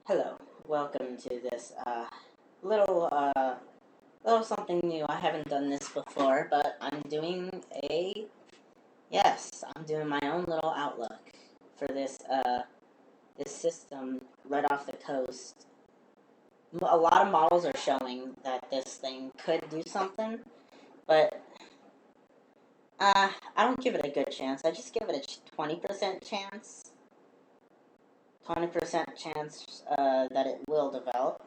Hello, welcome to this little little something new. I haven't done this before, but I'm doing my own little outlook for this system right off the coast. A lot of models are showing that this thing could do something, but I don't give it a good chance. I just give it a 20% chance. 20% chance that it will develop,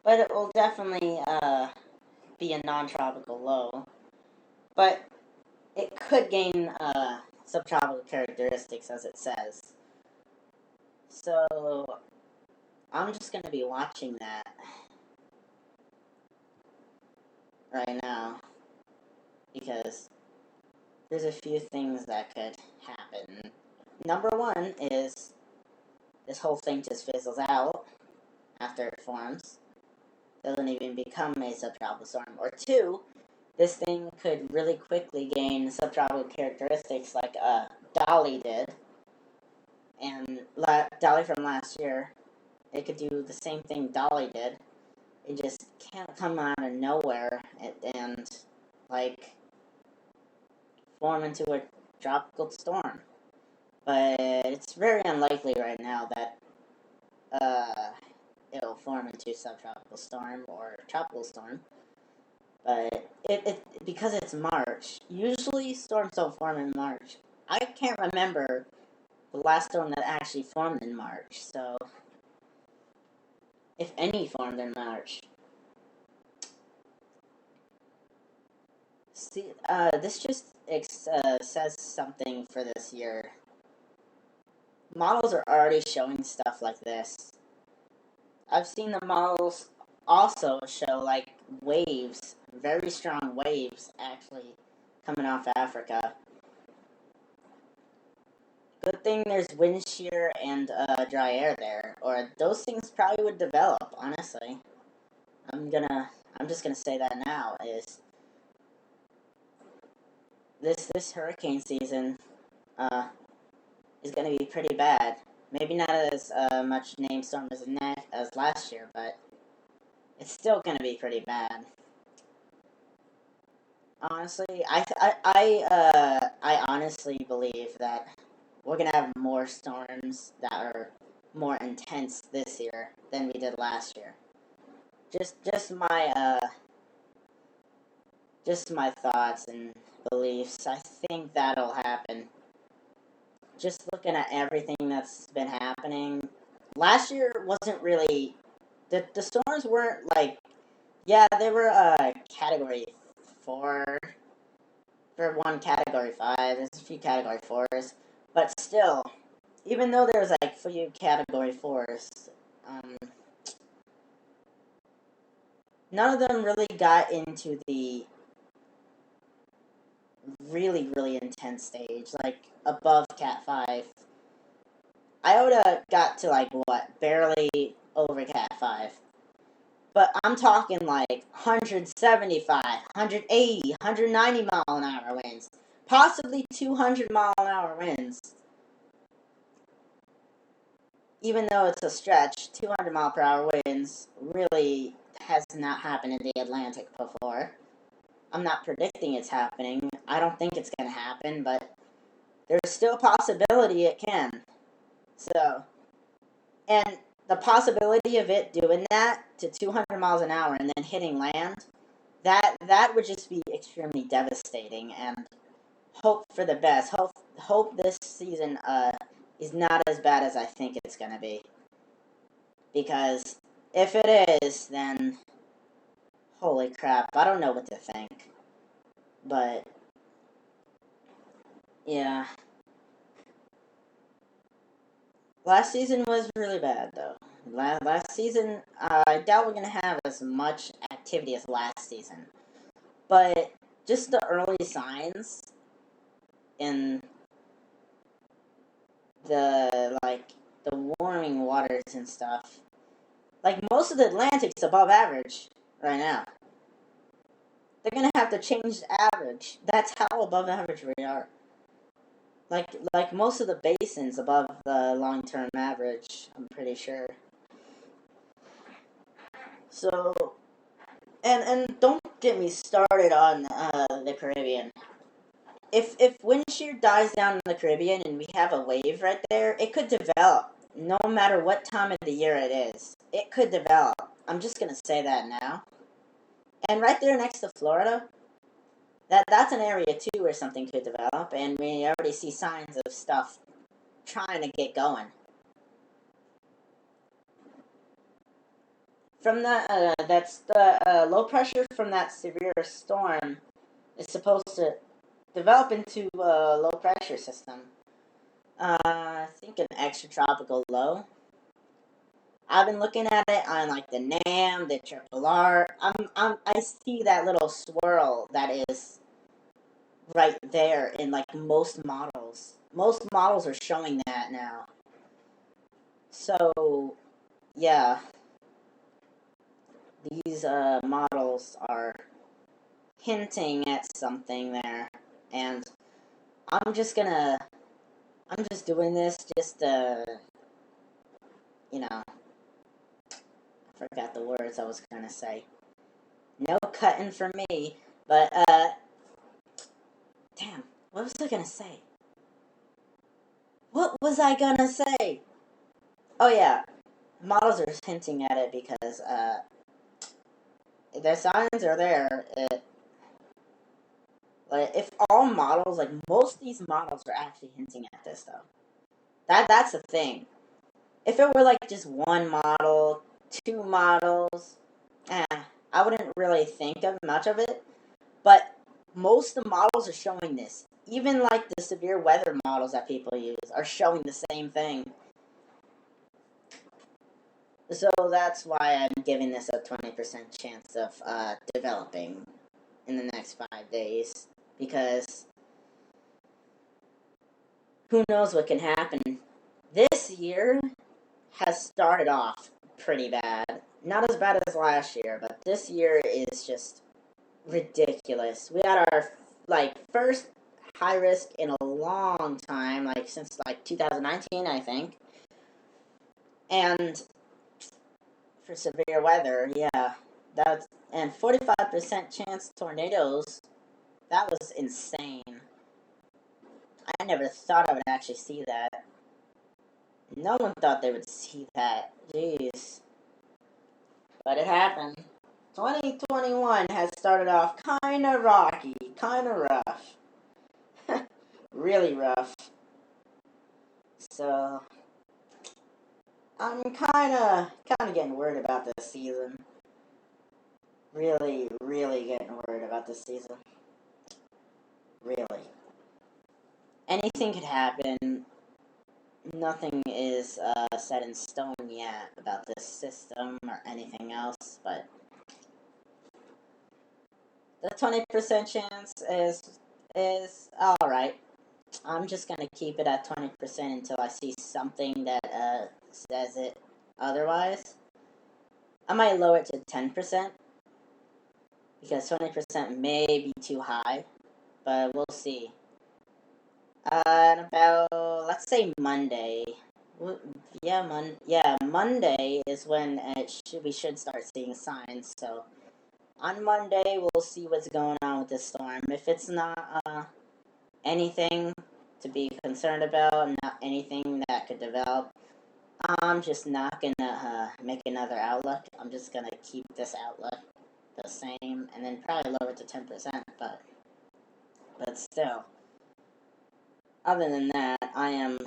but it will definitely be a non-tropical low, but it could gain subtropical characteristics, as it says. So I'm just going to be watching that right now, because there's a few things that could happen. Number one is this whole thing just fizzles out after it forms. Doesn't even become a subtropical storm. Or two, this thing could really quickly gain subtropical characteristics like Dolly did. And Dolly from last year, it could do the same thing Dolly did. It just can't come out of nowhere and like, form into a tropical storm. But it's very unlikely right now that it'll form into a subtropical storm or tropical storm. But because it's March, usually storms don't form in March. I can't remember the last storm that actually formed in March, so if any formed in March. See, this just says something for this year. Models are already showing stuff like this. I've seen the models also show, like, waves, very strong waves, actually, coming off Africa. Good thing there's wind shear and dry air there, or those things probably would develop, honestly. I'm just gonna say that now, is this hurricane season is gonna be pretty bad. Maybe not as much named storm as last year, but it's still gonna be pretty bad. Honestly, I honestly believe that we're gonna have more storms that are more intense this year than we did last year. Just my thoughts and beliefs. I think that'll happen. Just looking at everything that's been happening, last year wasn't really the storms weren't like, yeah, they were category 4 for one, category 5. There's a few category 4s, but still, even though there was like few category 4s, none of them really got into the really, really intense stage, like above Cat 5. Iota got to, like, what, barely over Cat 5. But I'm talking like 175, 180, 190 mile an hour winds, possibly 200 mile an hour winds. Even though it's a stretch, 200 mile per hour winds really has not happened in the Atlantic before. I'm not predicting it's happening. I don't think it's going to happen, but there's still a possibility it can. So, and the possibility of it doing that to 200 miles an hour and then hitting land, that would just be extremely devastating, and hope for the best. Hope this season is not as bad as I think it's going to be. Because if it is, then holy crap, I don't know what to think. But yeah. Last season was really bad, though. Last season, I doubt we're going to have as much activity as last season. But just the early signs in the warming waters and stuff. Like, most of the Atlantic's above average right now. They're going to have to change the average. That's how above average we are. Like most of the basins above the long-term average, I'm pretty sure. So, and don't get me started on the Caribbean. If wind shear dies down in the Caribbean and we have a wave right there, it could develop. No matter what time of the year it is, it could develop. I'm just gonna say that now. And right there next to Florida, that's an area too where something could develop, and we already see signs of stuff trying to get going. From that's the low pressure from that severe storm is supposed to develop into a low pressure system. I think an extratropical low. I've been looking at it on like the NAM, the Triple R. I see that little swirl that is right there in like most models. Most models are showing that now. So yeah, these models are hinting at something there, and I'm just gonna I'm just doing this just you know, I forgot the words I was gonna say. No cutting for me, but damn, what was I gonna say? What was I gonna say? Oh yeah, models are hinting at it because the signs are there. Like if all models, like most of these models are actually hinting at this though. That's the thing. If it were like just one model, two models, eh, I wouldn't really think of much of it. But most of the models are showing this. Even like the severe weather models that people use are showing the same thing. So that's why I'm giving this a 20% chance of developing in the next 5 days. Because who knows what can happen. This year has started off pretty bad. Not as bad as last year, but this year is just ridiculous. We had our like first high risk in a long time, like since like 2019, I think. And for severe weather, yeah, that's and 45% chance tornadoes. That was insane. I never thought I would actually see that. No one thought they would see that. Jeez. But it happened. 2021 has started off kinda rocky, kinda rough. Really rough. So I'm kinda getting worried about this season. Really, really getting worried about this season. Really. Anything could happen. Nothing is set in stone yet about this system or anything else, but the 20% chance is alright. I'm just gonna keep it at 20% until I see something that says it otherwise. I might lower it to 10% because 20% may be too high, but we'll see. About let's say Monday. Yeah, Monday is when we should start seeing signs. So on Monday we'll see what's going on with this storm. If it's not anything to be concerned about, not anything that could develop, I'm just not gonna make another outlook. I'm just gonna keep this outlook the same, and then probably lower it to 10%. But still, other than that, I am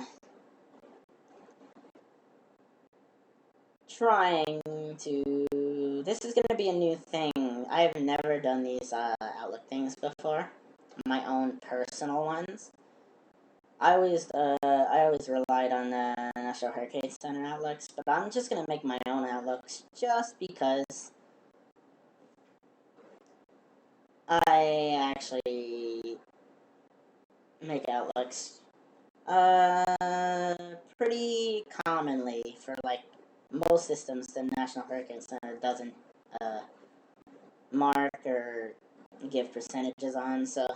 trying to. This is gonna be a new thing. I have never done these outlook things before. My own personal ones. I always relied on the National Hurricane Center outlooks, but I'm just gonna make my own outlooks just because I actually make outlooks pretty commonly for like most systems. The National Hurricane Center doesn't uh, mark or give percentages on, so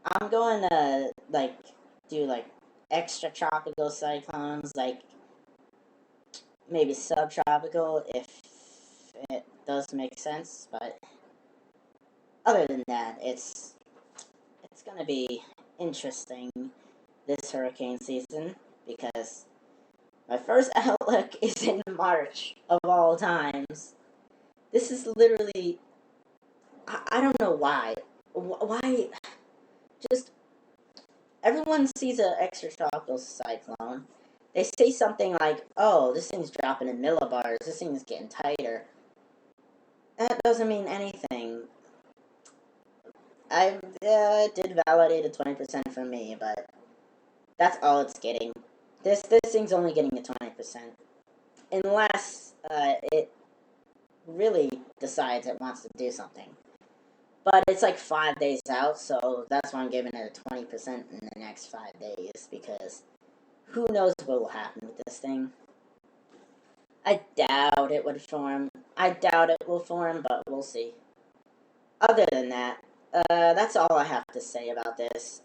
I'm going to like do like extra tropical cyclones, like maybe subtropical if it does make sense, but other than that, it's gonna be interesting this hurricane season because my first outlook is in March of all times. This is literally, I don't know why. Why? Just, everyone sees an extratropical cyclone. They say something like, oh, this thing's dropping in millibars, this thing's getting tighter. That doesn't mean anything. It did validate a 20% for me, but that's all it's getting. This thing's only getting a 20%. Unless it really decides it wants to do something. But it's like 5 days out, so that's why I'm giving it a 20% in the next 5 days, because who knows what will happen with this thing. I doubt it would form. I doubt it will form, but we'll see. Other than that, that's all I have to say about this.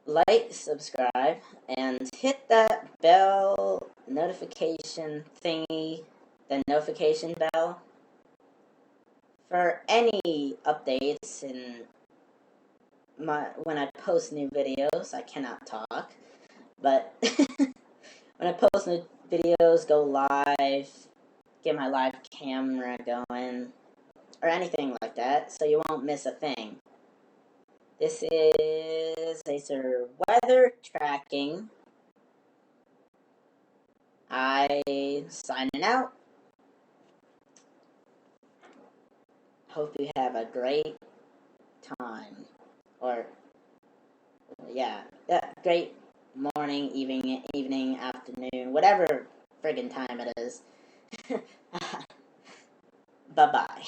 Like, subscribe, and hit that bell notification thingy, the notification bell, for any updates when I post new videos. I cannot talk, but when I post new videos, go live, get my live camera going, or anything like that, so you won't miss a thing. This is Acer Weather Tracking. I'm signing out. Hope you have a great time. Or, yeah, great morning, evening, afternoon, whatever friggin' time it is. Bye-bye.